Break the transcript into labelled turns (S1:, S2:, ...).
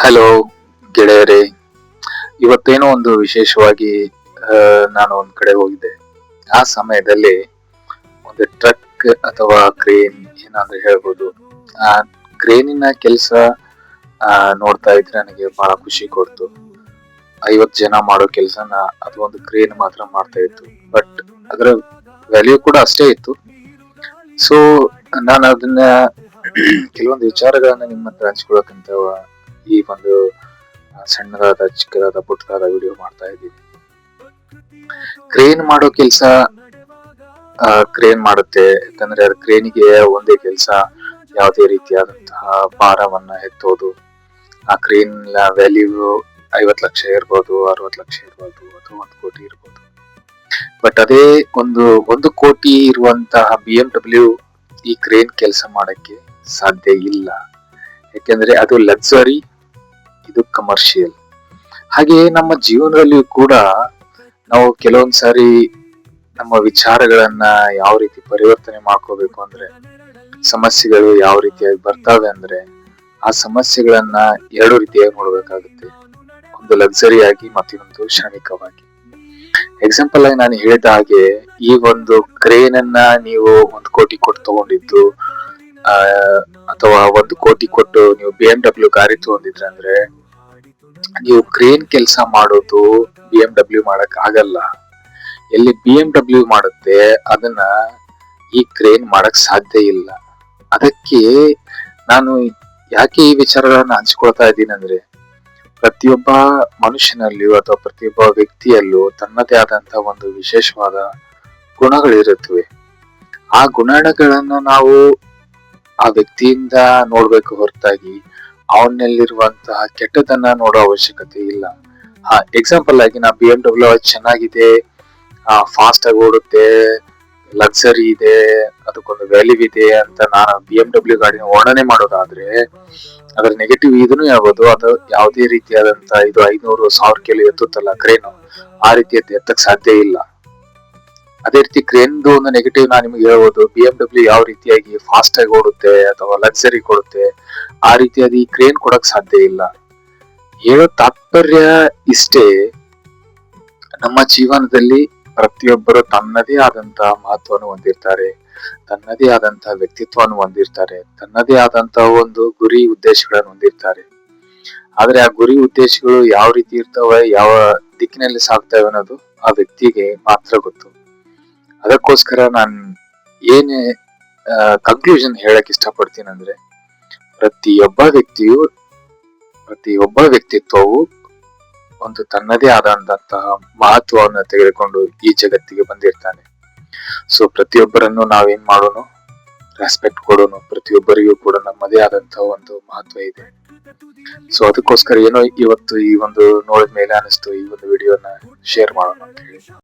S1: Hello ಗೆಳೆಯರೇ, ಇವತ್ತೇನೋ ಒಂದು ವಿಶೇಷವಾಗಿ ನಾನು ಒಂದ್ ಕಡೆ ಹೋಗಿದ್ದೆ. ಆ ಸಮಯದಲ್ಲಿ ಒಂದು ಟ್ರಕ್ ಅಥವಾ ಕ್ರೇನ್ ಏನಾದ್ರೂ ಹೇಳ್ಬೋದು. ಆ ಕ್ರೇನಿನ ಕೆಲಸ ನೋಡ್ತಾ ಇದ್ರೆ ನನಗೆ ಬಹಳ ಖುಷಿ ಕೊಡ್ತು. 50 ಜನ ಮಾಡೋ ಕೆಲಸನ ಅದು ಒಂದು ಕ್ರೇನ್ ಮಾತ್ರ ಮಾಡ್ತಾ ಇತ್ತು. ಬಟ್ ಅದರ ವ್ಯಾಲ್ಯೂ ಕೂಡ ಅಷ್ಟೇ ಇತ್ತು. ಸೊ ನಾನು ಅದನ್ನ ಕೆಲವೊಂದು ವಿಚಾರಗಳನ್ನ ನಿಮ್ಮ ಹತ್ರ ಹಂಚ್ಕೊಳಕ್ಕಂತ ಈ ಒಂದು ಸಣ್ಣದಾದ ಚಿಕ್ಕದಾದ ಪುಟ್ಟದಾದ ವಿಡಿಯೋ ಮಾಡ್ತಾ ಇದ್ದೀವಿ. ಕ್ರೇನ್ ಮಾಡೋ ಕೆಲ್ಸ ಕ್ರೇನ್ ಮಾಡುತ್ತೆ. ಯಾಕಂದ್ರೆ ಅದು ಕ್ರೇನಿಗೆ ಒಂದೇ ಕೆಲ್ಸ, ಯಾವುದೇ ರೀತಿಯಾದಂತಹ ಭಾರವನ್ನ ಎತ್ತೋದು. ಆ ಕ್ರೇನ್ ವ್ಯಾಲ್ಯೂ 50 ಲಕ್ಷ ಇರ್ಬೋದು, 60 ಲಕ್ಷ ಇರ್ಬೋದು, ಅಥವಾ 1 ಕೋಟಿ ಇರ್ಬೋದು. ಬಟ್ ಅದೇ ಒಂದು ಕೋಟಿ ಇರುವಂತಹ BMW ಈ ಕ್ರೇನ್ ಕೆಲಸ ಮಾಡಕ್ಕೆ ಸಾಧ್ಯ ಇಲ್ಲ. ಯಾಕೆಂದ್ರೆ ಅದು ಲಕ್ಸರಿ, ಇದು ಕಮರ್ಷಿಯಲ್. ಹಾಗೆ ನಮ್ಮ ಜೀವನದಲ್ಲಿಯೂ ಕೂಡ ನಾವು ಕೆಲವೊಂದ್ಸಾರಿ ನಮ್ಮ ವಿಚಾರಗಳನ್ನ ಯಾವ ರೀತಿ ಪರಿವರ್ತನೆ ಮಾಡ್ಕೋಬೇಕು ಅಂದ್ರೆ, ಸಮಸ್ಯೆಗಳು ಯಾವ ರೀತಿಯಾಗಿ ಬರ್ತವೆ ಅಂದ್ರೆ ಆ ಸಮಸ್ಯೆಗಳನ್ನ 2 ರೀತಿಯಾಗಿ ನೋಡ್ಬೇಕಾಗುತ್ತೆ. ಒಂದು ಲಕ್ಸರಿ ಆಗಿ ಮತ್ತೊಂದು ಕ್ಷಣಿಕವಾಗಿ. ಎಕ್ಸಾಂಪಲ್ ಆಗಿ ನಾನು ಹೇಳಿದ ಹಾಗೆ, ಈ ಒಂದು ಕ್ರೇನ್ ಅನ್ನ ನೀವು 1 ಕೋಟಿ ಕೊಟ್ಟು ತಗೊಂಡಿದ್ದು ಅಥವಾ 1 ಕೋಟಿ ಕೊಟ್ಟು ನೀವು BMW ಗಾಡಿ ತಗೊಂಡಿದ್ರೆ ಅಂದ್ರೆ, ನೀವು ಕ್ರೇನ್ ಕೆಲಸ ಮಾಡೋದು BMW ಮಾಡಕ್ ಆಗಲ್ಲ. ಎಲ್ಲಿ BMW ಮಾಡುತ್ತೆ ಅದನ್ನ ಈ ಕ್ರೇನ್ ಮಾಡಕ್ ಸಾಧ್ಯ ಇಲ್ಲ. ಅದಕ್ಕೆ ನಾನು ಯಾಕೆ ಈ ವಿಚಾರಗಳನ್ನ ಹಂಚ್ಕೊಳ್ತಾ ಇದ್ದೀನಿ ಅಂದ್ರೆ, ಪ್ರತಿಯೊಬ್ಬ ಮನುಷ್ಯನಲ್ಲಿಯೂ ಅಥವಾ ಪ್ರತಿಯೊಬ್ಬ ವ್ಯಕ್ತಿಯಲ್ಲೂ ತನ್ನದೇ ಆದಂತಹ ಒಂದು ವಿಶೇಷವಾದ ಗುಣಗಳಿರುತ್ತವೆ. ಆ ಗುಣಗಳನ್ನ ನಾವು ಆ ವ್ಯಕ್ತಿಯಿಂದ ನೋಡ್ಬೇಕು ಹೊರತಾಗಿ ಅವನಲ್ಲಿರುವಂತಹ ಕೆಟ್ಟದನ್ನ ನೋಡೋ ಅವಶ್ಯಕತೆ ಇಲ್ಲ. ಎಕ್ಸಾಂಪಲ್ ಆಗಿ ನಾ BMW ಚೆನ್ನಾಗಿದೆ, ಫಾಸ್ಟ್ ಆಗಿ ಓಡುತ್ತೆ, ಲಕ್ಸರಿ ಇದೆ, ಅದಕ್ಕೊಂದು ವ್ಯಾಲ್ಯೂ ಇದೆ ಅಂತ ನಾನು BMW ಗಾಡಿನ ವರ್ಣನೆ ಮಾಡೋದಾದ್ರೆ, ಅದ್ರ ನೆಗೆಟಿವ್ ಇದನ್ನು ಹೇಳ್ಬೋದು. ಅದು ಯಾವುದೇ ರೀತಿಯಾದಂತ ಇದು 500-1000 ಕಿಲೋ ಎತ್ತುತ್ತಲ್ಲ ಕ್ರೇನ್, ಆ ರೀತಿ ಎತ್ತಕ್ ಸಾಧ್ಯ ಇಲ್ಲ. ಅದೇ ರೀತಿ ಕ್ರೇನ್ದು ಒಂದು ನೆಗೆಟಿವ್ ನಾನು ನಿಮ್ಗೆ ಹೇಳ್ಬೋದು. BMW ಯಾವ ರೀತಿಯಾಗಿ ಫಾಸ್ಟ್ ಆಗಿ ಓಡುತ್ತೆ ಅಥವಾ ಲಕ್ಸರಿ ಕೊಡುತ್ತೆ, ಆ ರೀತಿಯಾಗಿ ಈ ಕ್ರೇನ್ ಕೊಡಕ್ ಸಾಧ್ಯ ಇಲ್ಲ. ಹೇಳೋ ತಾತ್ಪರ್ಯ ಇಷ್ಟೇ, ನಮ್ಮ ಜೀವನದಲ್ಲಿ ಪ್ರತಿಯೊಬ್ಬರು ತನ್ನದೇ ಆದಂತಹ ಮಹತ್ವವನ್ನು ಹೊಂದಿರ್ತಾರೆ, ತನ್ನದೇ ಆದಂತಹ ವ್ಯಕ್ತಿತ್ವವನ್ನು ಹೊಂದಿರ್ತಾರೆ, ತನ್ನದೇ ಆದಂತಹ ಒಂದು ಗುರಿ ಉದ್ದೇಶಗಳನ್ನು ಹೊಂದಿರ್ತಾರೆ. ಆದ್ರೆ ಆ ಗುರಿ ಉದ್ದೇಶಗಳು ಯಾವ ರೀತಿ ಇರ್ತವೆ, ಯಾವ ದಿಕ್ಕಿನಲ್ಲಿ ಸಾಗ್ತವೆ ಅನ್ನೋದು ಆ ವ್ಯಕ್ತಿಗೆ ಮಾತ್ರ ಗೊತ್ತು. ಅದಕ್ಕೋಸ್ಕರ ನಾನು ಏನೇ ಕನ್ಕ್ಲೂಷನ್ ಹೇಳಕ್ ಇಷ್ಟಪಡ್ತೀನಿ ಅಂದ್ರೆ, ಪ್ರತಿಯೊಬ್ಬ ವ್ಯಕ್ತಿತ್ವವು ಒಂದು ತನ್ನದೇ ಆದಂತಹ ಮಹತ್ವವನ್ನು ತೆಗೆದುಕೊಂಡು ಈ ಜಗತ್ತಿಗೆ ಬಂದಿರ್ತಾನೆ. ಸೊ ಪ್ರತಿಯೊಬ್ಬರನ್ನು ನಾವೇನ್ ಮಾಡೋಣ, ರೆಸ್ಪೆಕ್ಟ್ ಕೊಡೋಣ. ಪ್ರತಿಯೊಬ್ಬರಿಗೂ ಕೂಡ ನಮ್ಮದೇ ಆದಂತಹ ಒಂದು ಮಹತ್ವ ಇದೆ. ಸೊ ಅದಕ್ಕೋಸ್ಕರ ಏನೋ ಇವತ್ತು ಈ ಒಂದು ನೋಡಿದ ಮೇಲೆ ಅನಿಸ್ತು ಈ ಒಂದು ವಿಡಿಯೋನ ಶೇರ್ ಮಾಡೋಣ ಅಂತ ಹೇಳಿ.